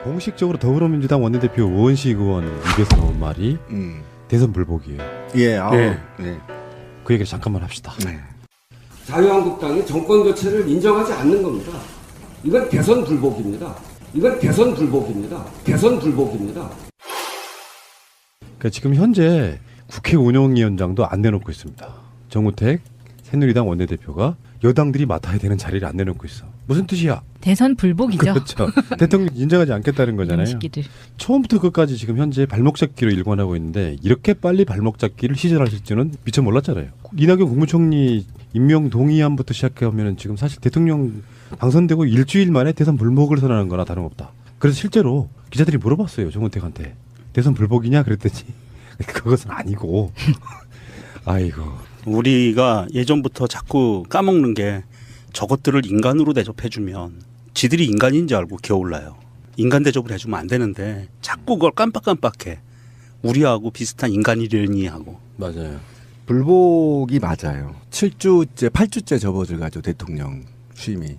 공식적으로 더불어민주당 원내대표 우원식 의원 입에서 나온 말이 대선 불복이에요. 예, 네. 네. 그 얘기를 잠깐만 합시다. 네. 자유한국당이 정권 교체를 인정하지 않는 겁니다. 이건 대선 불복입니다. 이건 대선 불복입니다. 대선 불복입니다. 그러니까 지금 현재 국회 운영위원장도 안 내놓고 있습니다. 정우택 새누리당 원내대표가 여당들이 맡아야 되는 자리를 안 내놓고 있어. 무슨 뜻이야? 대선 불복이죠. 그렇죠. 대통령 인정하지 않겠다는 거잖아요. 시기들. 처음부터 끝까지 지금 현재 발목 잡기로 일관하고 있는데 이렇게 빨리 발목 잡기를 시전하실 줄은 미처 몰랐잖아요. 이낙연 국무총리 임명 동의안부터 시작하면 지금 사실 대통령 당선되고 일주일 만에 대선 불복을 선언하는 거나 다름없다. 그래서 실제로 기자들이 물어봤어요. 정우택한테. 대선 불복이냐 그랬더니 그것은 아니고. 아이고. 우리가 예전부터 자꾸 까먹는 게 저것들을 인간으로 대접해주면 지들이 인간인 줄 알고 기어올라요. 인간 대접을 해주면 안 되는데 자꾸 그걸 깜빡깜빡해. 우리하고 비슷한 인간이려니 하고. 맞아요. 불복이 맞아요. 7주째, 8주째 접어들가지고 대통령 취임이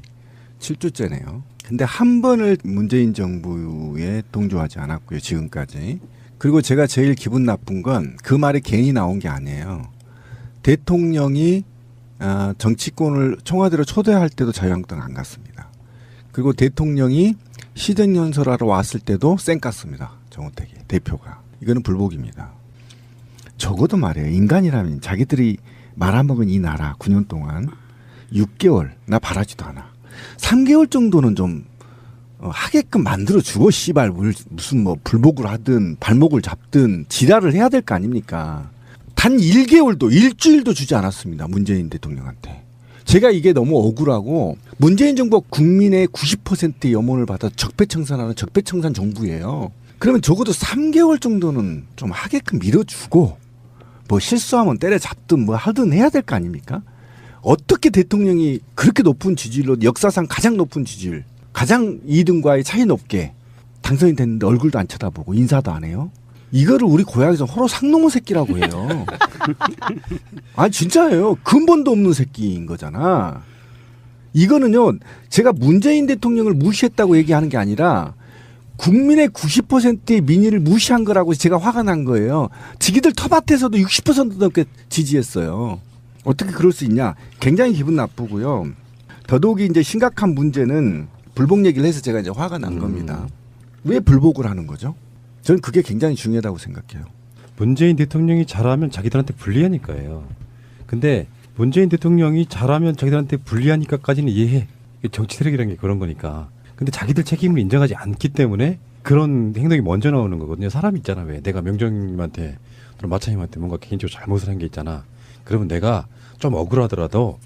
7주째네요. 근데 한 번을 문재인 정부에 동조하지 않았고요. 지금까지. 그리고 제가 제일 기분 나쁜 건 그 말이 괜히 나온 게 아니에요. 대통령이 정치권을 청와대로 초대할 때도 자유한국당 안 갔습니다. 그리고 대통령이 시정연설하러 왔을 때도 쌩 깠습니다. 정우택이 대표가. 이거는 불복입니다. 적어도 말이에요. 인간이라면 자기들이 말아먹은 이 나라 9년 동안 6개월 나 바라지도 않아. 3개월 정도는 좀 하게끔 만들어주고 씨발 무슨 뭐 불복을 하든 발목을 잡든 지랄을 해야 될 거 아닙니까. 단 1개월도 일주일도 주지 않았습니다. 문재인 대통령한테. 제가 이게 너무 억울하고 문재인 정부가 국민의 90%의 염원을 받아 적폐청산하는 적폐청산 정부예요. 그러면 적어도 3개월 정도는 좀 하게끔 밀어주고 뭐 실수하면 때려잡든 뭐 하든 해야 될 거 아닙니까? 어떻게 대통령이 그렇게 높은 지지율로 역사상 가장 높은 지지율 가장 2등과의 차이 높게 당선이 됐는데 얼굴도 안 쳐다보고 인사도 안 해요? 이거를 우리 고향에서 호로 상놈의 새끼라고 해요. 아 진짜예요. 근본도 없는 새끼인 거잖아. 이거는요. 제가 문재인 대통령을 무시했다고 얘기하는 게 아니라 국민의 90%의 민의를 무시한 거라고 제가 화가 난 거예요. 지기들 텃밭에서도 60% 넘게 지지했어요. 어떻게 그럴 수 있냐. 굉장히 기분 나쁘고요. 더더욱이 이제 심각한 문제는 불복 얘기를 해서 제가 이제 화가 난 겁니다. 왜 불복을 하는 거죠? 저는 그게 굉장히 중요하다고 생각해요. 문재인 대통령이 잘하면 자기들한테 불리하니까요. 근데 문재인 대통령이 잘하면 자기들한테 불리하니까까지는 이해해. 정치 세력이라는 게 그런 거니까. 근데 자기들 책임을 인정하지 않기 때문에 그런 행동이 먼저 나오는 거거든요. 사람이 있잖아. 왜 내가 명정님한테 또는 마차님한테 뭔가 개인적으로 잘못을 한 게 있잖아. 그러면 내가 좀 억울하더라도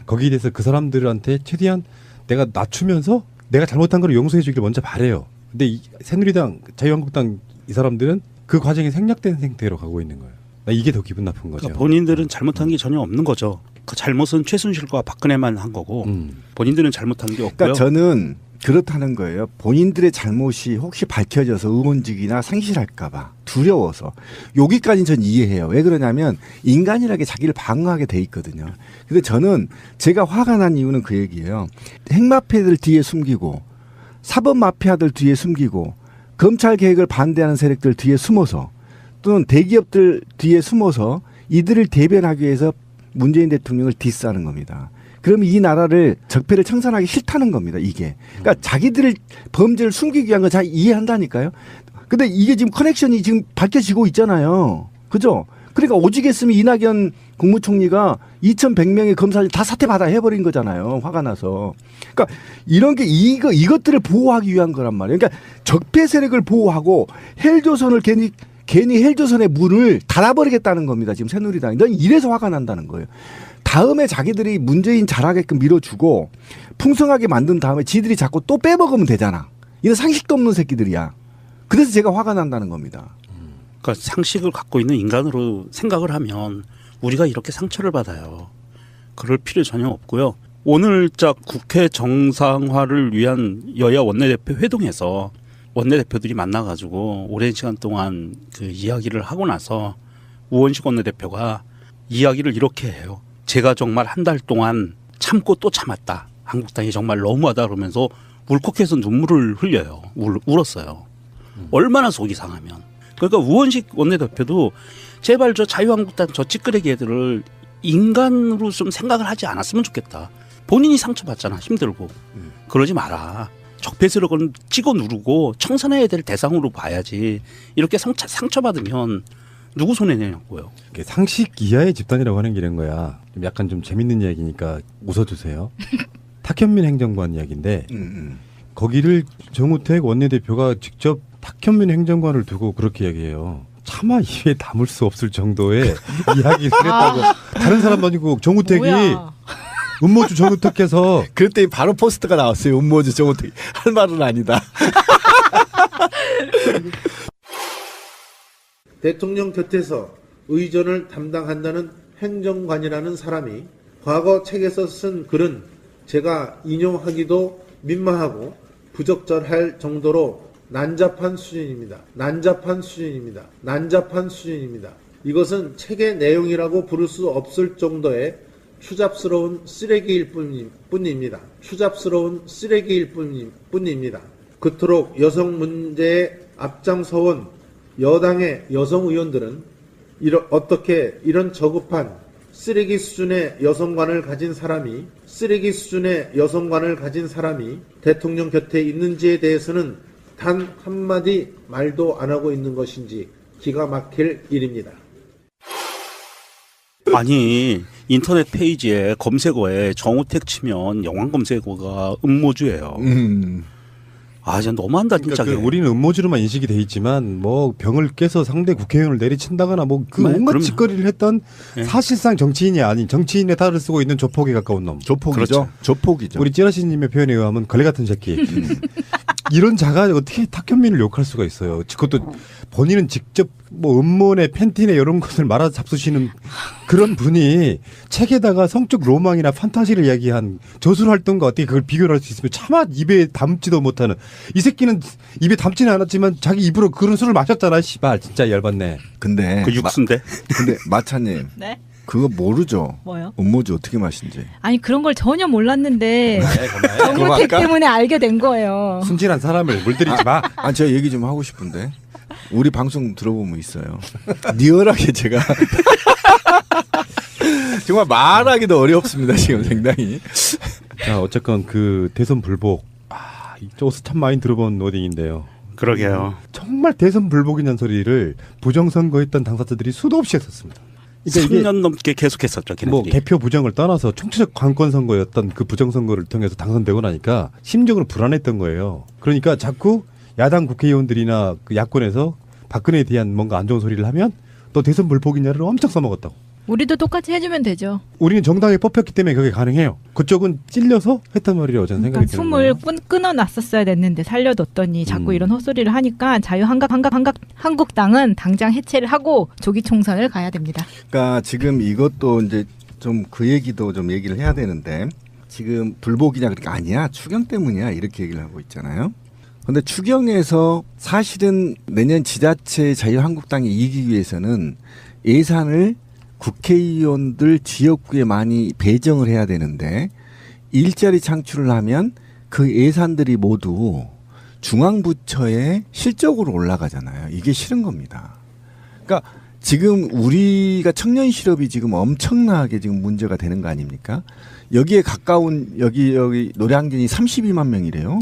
거기에 대해서 그 사람들한테 최대한 내가 낮추면서 내가 잘못한 걸 용서해 주기를 먼저 바래요. 근데 이 새누리당, 자유한국당 이 사람들은 그 과정이 생략된 상태로 가고 있는 거예요. 나 이게 더 기분 나쁜 거죠. 그러니까 본인들은 잘못한 게 전혀 없는 거죠. 그 잘못은 최순실과 박근혜만 한 거고 본인들은 잘못한 게 없고요. 그러니까 저는 그렇다는 거예요. 본인들의 잘못이 혹시 밝혀져서 의원직이나 상실할까 봐 두려워서. 여기까지는 전 이해해요. 왜 그러냐면 인간이라게 자기를 방어하게 돼 있거든요. 근데 저는 제가 화가 난 이유는 그 얘기예요. 핵마피아들 뒤에 숨기고 사법마피아들 뒤에 숨기고 검찰 개혁을 반대하는 세력들 뒤에 숨어서 또는 대기업들 뒤에 숨어서 이들을 대변하기 위해서 문재인 대통령을 디스하는 겁니다. 그러면 이 나라를 적폐를 청산하기 싫다는 겁니다. 이게. 그러니까 자기들을 범죄를 숨기기 위한 거 잘 이해한다니까요. 근데 이게 지금 커넥션이 지금 밝혀지고 있잖아요. 그죠? 그러니까 오직했으면 이낙연 국무총리가 2,100명의 검사들 다 사퇴받아 해버린 거잖아요. 화가 나서. 그러니까 이런 게 이것들을 보호하기 위한 거란 말이에요. 그러니까 적폐 세력을 보호하고 헬조선을 괜히 헬조선의 문을 닫아버리겠다는 겁니다. 지금 새누리당이. 넌 이래서 화가 난다는 거예요. 다음에 자기들이 문재인 잘하게끔 밀어주고 풍성하게 만든 다음에 지들이 자꾸 또 빼먹으면 되잖아. 이런 상식도 없는 새끼들이야. 그래서 제가 화가 난다는 겁니다. 그러니까 상식을 갖고 있는 인간으로 생각을 하면 우리가 이렇게 상처를 받아요. 그럴 필요 전혀 없고요. 오늘자 국회 정상화를 위한 여야 원내대표 회동에서 원내대표들이 만나가지고 오랜 시간 동안 그 이야기를 하고 나서 우원식 원내대표가 이야기를 이렇게 해요. 제가 정말 한 달 동안 참고 또 참았다. 한국당이 정말 너무하다 그러면서 울컥해서 눈물을 흘려요. 울었어요. 얼마나 속이 상하면. 그러니까 우원식 원내대표도 제발 저 자유한국당 저 찌끄레기 애들을 인간으로 좀 생각을 하지 않았으면 좋겠다. 본인이 상처받잖아. 힘들고. 그러지 마라. 적폐세력은 찍어 누르고 청산해야 될 대상으로 봐야지. 이렇게 상처받으면 누구 손해냐고요. 상식 이하의 집단이라고 하는 게 이런 거야. 좀 약간 좀 재밌는 이야기니까 웃어주세요. 탁현민 행정관 이야기인데 거기를 정우택 원내대표가 직접 탁현민 행정관을 두고 그렇게 이야기해요. 차마 입에 담을 수 없을 정도의 이야기를 했다고. 다른 사람도 아니고 정우택이 뭐야. 음모주 정우택께서 그때 바로 포스트가 나왔어요. 음모주 정우택 할 말은 아니다. 대통령 곁에서 의전을 담당한다는 행정관이라는 사람이 과거 책에서 쓴 글은 제가 인용하기도 민망하고 부적절할 정도로 난잡한 수준입니다. 난잡한 수준입니다. 난잡한 수준입니다. 이것은 책의 내용이라고 부를 수 없을 정도의 추잡스러운 쓰레기일 뿐입니다. 추잡스러운 쓰레기일 뿐입니다. 그토록 여성 문제에 앞장서온 여당의 여성 의원들은 어떻게 이런 저급한 쓰레기 수준의 여성관을 가진 사람이 대통령 곁에 있는지에 대해서는 단 한마디 말도 안 하고 있는 것인지 기가 막힐 일입니다. 아니 인터넷 페이지에 검색어에 정우택 치면 영화 검색어가 음모주예요. 아 진짜 너무한다 진짜. 그러니까 우리는 음모주로만 인식이 돼 있지만 뭐 병을 깨서 상대 국회의원을 내리친다거나 뭐 그 네, 온갖 그럼요. 짓거리를 했던 네. 사실상 정치인이 아닌 정치인의 탈을 쓰고 있는 조폭에 가까운 놈. 조폭이죠. 그렇죠. 조폭이죠. 우리 찌라시님의 표현에 의하면 걸레 같은 새끼. 이런 자가 어떻게 탁현민을 욕할 수가 있어요. 그것도 본인은 직접 뭐 음모네 팬티네 이런 것을 말아 잡수시는 그런 분이 책에다가 성적 로망이나 판타지를 이야기한 저술 활동과 어떻게 그걸 비교를 할 수 있으면 차마 입에 담지도 못하는 이 새끼는 입에 담지는 않았지만 자기 입으로 그런 술을 마셨잖아. 씨발 진짜 열받네. 근데 그 육수인데. 근데 마차님 네? 그거 모르죠? 뭐요? 음모주 어떻게 마신지. 아니 그런 걸 전혀 몰랐는데 그거 정우택 아까? 때문에 알게 된 거예요. 순진한 사람을 물들이지 마. 아, 제가 얘기 좀 하고 싶은데. 우리 방송 들어보면 있어요. 리얼하게 제가. 정말 말하기도 어렵습니다, 지금 상당히. 자 어쨌건 그 대선 불복. 아, 이쪽에서 참 많이 들어본 워딩인데요. 그러게요. 정말 대선 불복이라는 소리를 부정선거했던 당사자들이 수도 없이 했었습니다. 그러니까 이게 3년 넘게 계속했었죠. 걔네들이. 뭐 개표 부정을 떠나서 총체적 관권 선거였던 그 부정 선거를 통해서 당선되고 나니까 심적으로 불안했던 거예요. 그러니까 자꾸 야당 국회의원들이나 그 야권에서 박근혜에 대한 뭔가 안 좋은 소리를 하면 또 대선 불복이냐를 엄청 써먹었다고. 우리도 똑같이 해주면 되죠. 우리는 정당에 뽑혔기 때문에 그게 가능해요. 그쪽은 찔려서 했단 말이라고 저는 그러니까 생각이 드는 숨을 거예요. 끊어놨었어야 됐는데 살려뒀더니 자꾸 이런 헛소리를 하니까 한국당은 당장 해체를 하고 조기 총선을 가야 됩니다. 그러니까 지금 이것도 이제 좀 그 얘기도 좀 얘기를 해야 되는데 지금 불복이냐 그러니까 아니야 추경 때문이야 이렇게 얘기를 하고 있잖아요. 그런데 추경에서 사실은 내년 지자체 자유한국당이 이기기 위해서는 예산을 국회의원들 지역구에 많이 배정을 해야 되는데 일자리 창출을 하면 그 예산들이 모두 중앙부처에 실적으로 올라가잖아요. 이게 싫은 겁니다. 그러니까 지금 우리가 청년 실업이 지금 엄청나게 지금 문제가 되는 거 아닙니까? 여기에 가까운 여기 노량진이 32만 명이래요.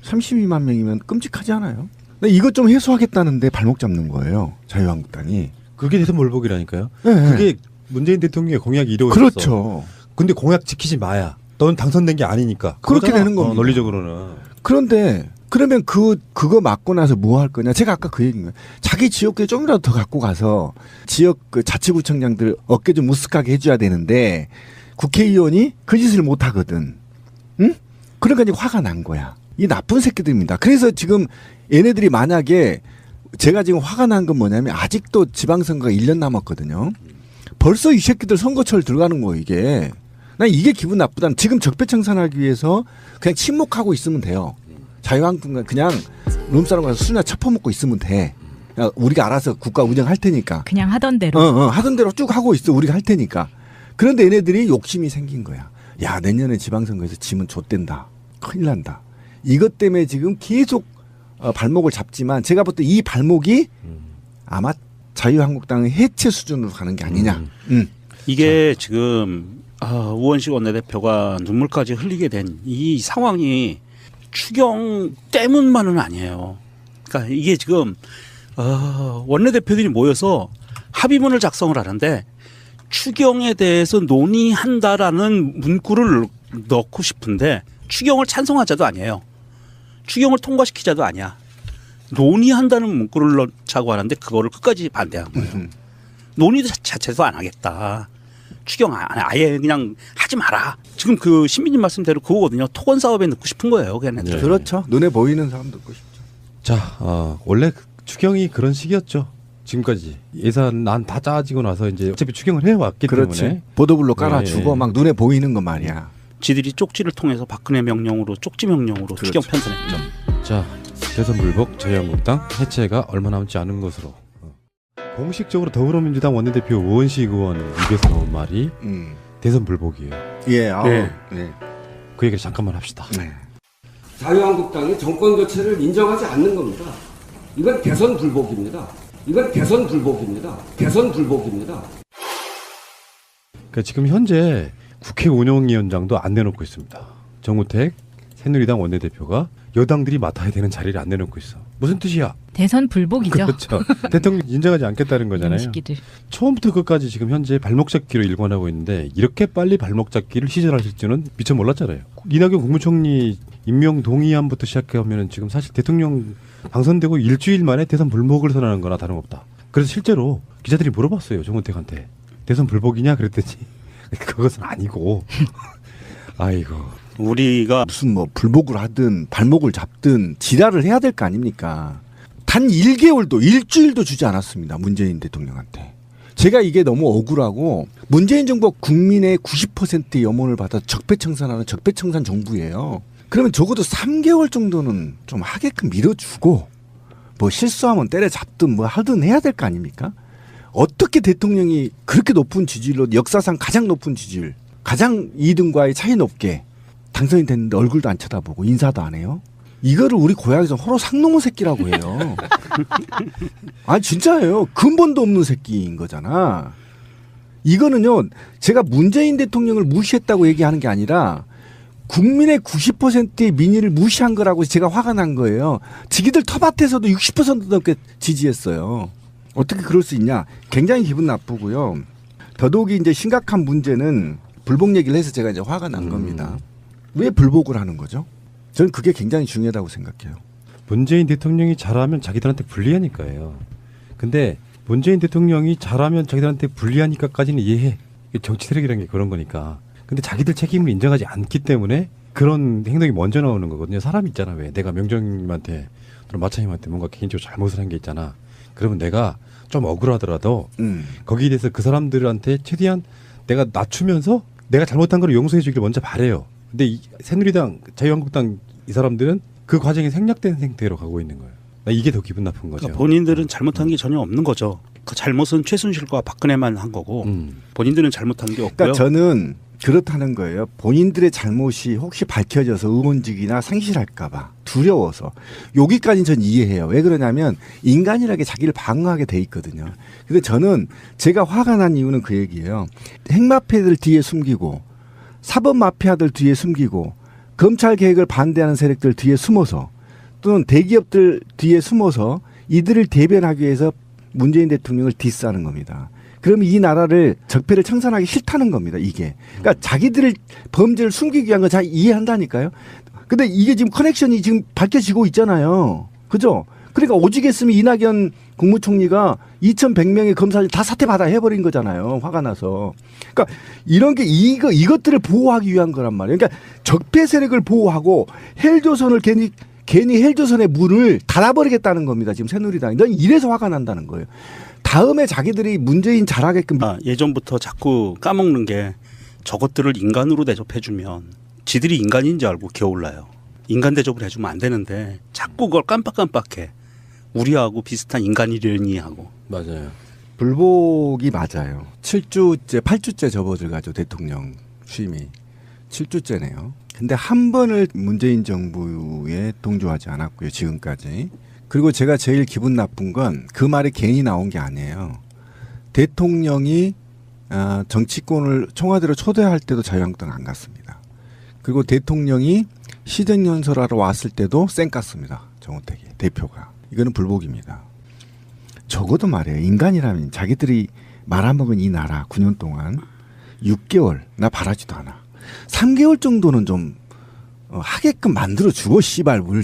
32만 명이면 끔찍하지 않아요? 근데 이것 좀 해소하겠다는데 발목 잡는 거예요. 자유한국당이. 그게 대선 불복이라니까요. 네. 그게 문재인 대통령의 공약이 이루어졌어. 그렇죠. 근데 공약 지키지 마야. 넌 당선된 게 아니니까. 그렇게 그거잖아. 되는 겁니다. 논리적으로는. 그런데 그러면 그거 맞고 나서 뭐 할 거냐? 제가 아까 그 얘기인 거예요. 자기 지역구에 좀이라도 더 갖고 가서 지역 그 자치구청장들 어깨 좀 무쓱하게 해줘야 되는데 국회의원이 그 짓을 못 하거든. 응? 그러니까 이제 화가 난 거야. 이 나쁜 새끼들입니다. 그래서 지금 얘네들이 만약에 제가 지금 화가 난 건 뭐냐면 아직도 지방선거가 1년 남았거든요. 벌써 이 새끼들 선거철 들어가는 거예요, 이게. 난 이게 기분 나쁘다. 지금 적폐청산하기 위해서 그냥 침묵하고 있으면 돼요. 자유한국당 그냥 룸사롱 가서 술이나 처퍼먹고 있으면 돼. 야, 우리가 알아서 국가 운영할 테니까. 그냥 하던 대로. 하던 대로 쭉 하고 있어. 우리가 할 테니까. 그런데 얘네들이 욕심이 생긴 거야. 야, 내년에 지방선거에서 지면 좆된다. 큰일 난다. 이것 때문에 지금 계속 발목을 잡지만 제가 볼 때 이 발목이 아마 자유한국당의 해체 수준으로 가는 게 아니냐. 이게 지금 우원식 원내대표가 눈물까지 흘리게 된 이 상황이 추경 때문만은 아니에요. 그러니까 이게 지금 원내대표들이 모여서 합의문을 작성을 하는데 추경에 대해서 논의한다라는 문구를 넣고 싶은데 추경을 찬성하자도 아니에요. 추경을 통과시키자도 아니야. 논의한다는 문구를 넣자고 하는데 그거를 끝까지 반대한 거예요. 논의 자체도 안 하겠다. 추경 아예 그냥 하지 마라. 지금 그 신민님 말씀대로 그거거든요. 토건 사업에 넣고 싶은 거예요. 걔네들. 네. 그렇죠. 눈에 보이는 사람 듣고 싶죠. 자, 원래 추경이 그런 식이었죠. 지금까지 예산 난 다 짜지고 나서 이제 어차피 추경을 해왔기 그렇지. 때문에 보도블록 깔아주고 네. 막 눈에 보이는 거 말이야. 지들이 쪽지를 통해서 박근혜 명령으로 쪽지 명령으로 그렇죠. 추경 편성했죠. 자, 대선 불복 자유한국당 해체가 얼마 남지 않은 것으로 공식적으로 더불어민주당 원내대표 우원식 의원 입에서 나온 말이 대선 불복이에요. 예, 네. 네. 그 얘기를 잠깐만 합시다. 네. 자유한국당이 정권 교체를 인정하지 않는 겁니다. 이건 대선 불복입니다. 이건 대선 불복입니다. 대선 불복입니다. 그러니까 지금 현재 국회 운영위원장도 안 내놓고 있습니다. 정우택 새누리당 원내대표가 여당들이 맡아야 되는 자리를 안 내놓고 있어. 무슨 뜻이야? 대선 불복이죠. 그렇죠. 대통령 인정하지 않겠다는 거잖아요. 시기들. 처음부터 끝까지 지금 현재 발목 잡기로 일관하고 있는데 이렇게 빨리 발목 잡기를 시전하실 줄은 미처 몰랐잖아요. 이낙연 국무총리 임명 동의안부터 시작하면 지금 사실 대통령 당선되고 일주일 만에 대선 불복을 선언하는 거나 다름없다. 그래서 실제로 기자들이 물어봤어요. 정우택한테. 대선 불복이냐 그랬더니 그것은 아니고 아이고. 우리가 무슨 뭐 불복을 하든 발목을 잡든 지랄을 해야 될 거 아닙니까? 단 1개월도 일주일도 주지 않았습니다. 문재인 대통령한테. 제가 이게 너무 억울하고 문재인 정부가 국민의 90%의 염원을 받아 적폐청산하는 적폐청산 정부예요. 그러면 적어도 3개월 정도는 좀 하게끔 밀어주고 뭐 실수하면 때려잡든 뭐 하든 해야 될 거 아닙니까? 어떻게 대통령이 그렇게 높은 지지율로 역사상 가장 높은 지지율 가장 2등과의 차이 높게 당선이 됐는데 얼굴도 안 쳐다보고 인사도 안 해요? 이거를 우리 고향에서 호로 상놈의 새끼라고 해요. 아 진짜예요. 근본도 없는 새끼인 거잖아. 이거는요. 제가 문재인 대통령을 무시했다고 얘기하는 게 아니라 국민의 90%의 민의를 무시한 거라고 제가 화가 난 거예요. 지기들 텃밭에서도 60% 넘게 지지했어요. 어떻게 그럴 수 있냐. 굉장히 기분 나쁘고요. 더더욱이 이제 심각한 문제는 불복 얘기를 해서 제가 이제 화가 난 겁니다. 왜 불복을 하는 거죠? 저는 그게 굉장히 중요하다고 생각해요. 문재인 대통령이 잘하면 자기들한테 불리하니까요. 근데 문재인 대통령이 잘하면 자기들한테 불리하니까까지는 이해해. 정치 세력이라는 게 그런 거니까. 근데 자기들 책임을 인정하지 않기 때문에 그런 행동이 먼저 나오는 거거든요. 사람이 있잖아. 왜 내가 명정님한테 또는 마차님한테 뭔가 개인적으로 잘못을 한 게 있잖아. 그러면 내가 좀 억울하더라도 거기에 대해서 그 사람들한테 최대한 내가 낮추면서 내가 잘못한 걸 용서해 주기를 먼저 바래요. 근데 이 새누리당, 자유한국당 이 사람들은 그 과정이 생략된 상태로 가고 있는 거예요. 나 이게 더 기분 나쁜 거죠. 그러니까 본인들은 잘못한 게 전혀 없는 거죠. 그 잘못은 최순실과 박근혜만 한 거고 본인들은 잘못한 게 없고요. 그러니까 저는 그렇다는 거예요. 본인들의 잘못이 혹시 밝혀져서 의원직이나 상실할까 봐 두려워서. 여기까지는 전 이해해요. 왜 그러냐면 인간이라게 자기를 방어하게 돼 있거든요. 근데 저는 제가 화가 난 이유는 그 얘기예요. 핵마피아들 뒤에 숨기고 사법마피아들 뒤에 숨기고 검찰 개혁을 반대하는 세력들 뒤에 숨어서 또는 대기업들 뒤에 숨어서 이들을 대변하기 위해서 문재인 대통령을 디스하는 겁니다. 그러면 이 나라를 적폐를 청산하기 싫다는 겁니다. 이게. 그러니까 자기들의 범죄를 숨기기 위한 거 잘 이해한다니까요. 근데 이게 지금 커넥션이 지금 밝혀지고 있잖아요. 그죠? 그러니까 오직했으면 이낙연 국무총리가 2,100명의 검사들 다 사퇴받아 해버린 거잖아요. 화가 나서. 그러니까 이런 게 이것들을 보호하기 위한 거란 말이에요. 그러니까 적폐 세력을 보호하고 헬조선을 괜히 헬조선의 문을 닫아버리겠다는 겁니다. 지금 새누리당이. 넌 이래서 화가 난다는 거예요. 다음에 자기들이 문재인 잘하게끔. 예전부터 자꾸 까먹는 게 저것들을 인간으로 대접해주면 지들이 인간인 줄 알고 기어올라요. 인간 대접을 해주면 안 되는데 자꾸 그걸 깜빡깜빡해. 우리하고 비슷한 인간이려니 하고. 맞아요. 불복이 맞아요. 7주째, 8주째 접어들가지고 대통령 취임이 7주째네요. 근데 한 번을 문재인 정부에 동조하지 않았고요, 지금까지. 그리고 제가 제일 기분 나쁜 건 그 말이 괜히 나온 게 아니에요. 대통령이 정치권을 청와대로 초대할 때도 자유한국당 안 갔습니다. 그리고 대통령이 시정연설하러 왔을 때도 쌩 깠습니다. 정우택이 대표가. 이거는 불복입니다. 적어도 말이에요. 인간이라면 자기들이 말아먹은 이 나라 9년 동안 6개월 나 바라지도 않아. 3개월 정도는 좀 하게끔 만들어 주고 씨발 물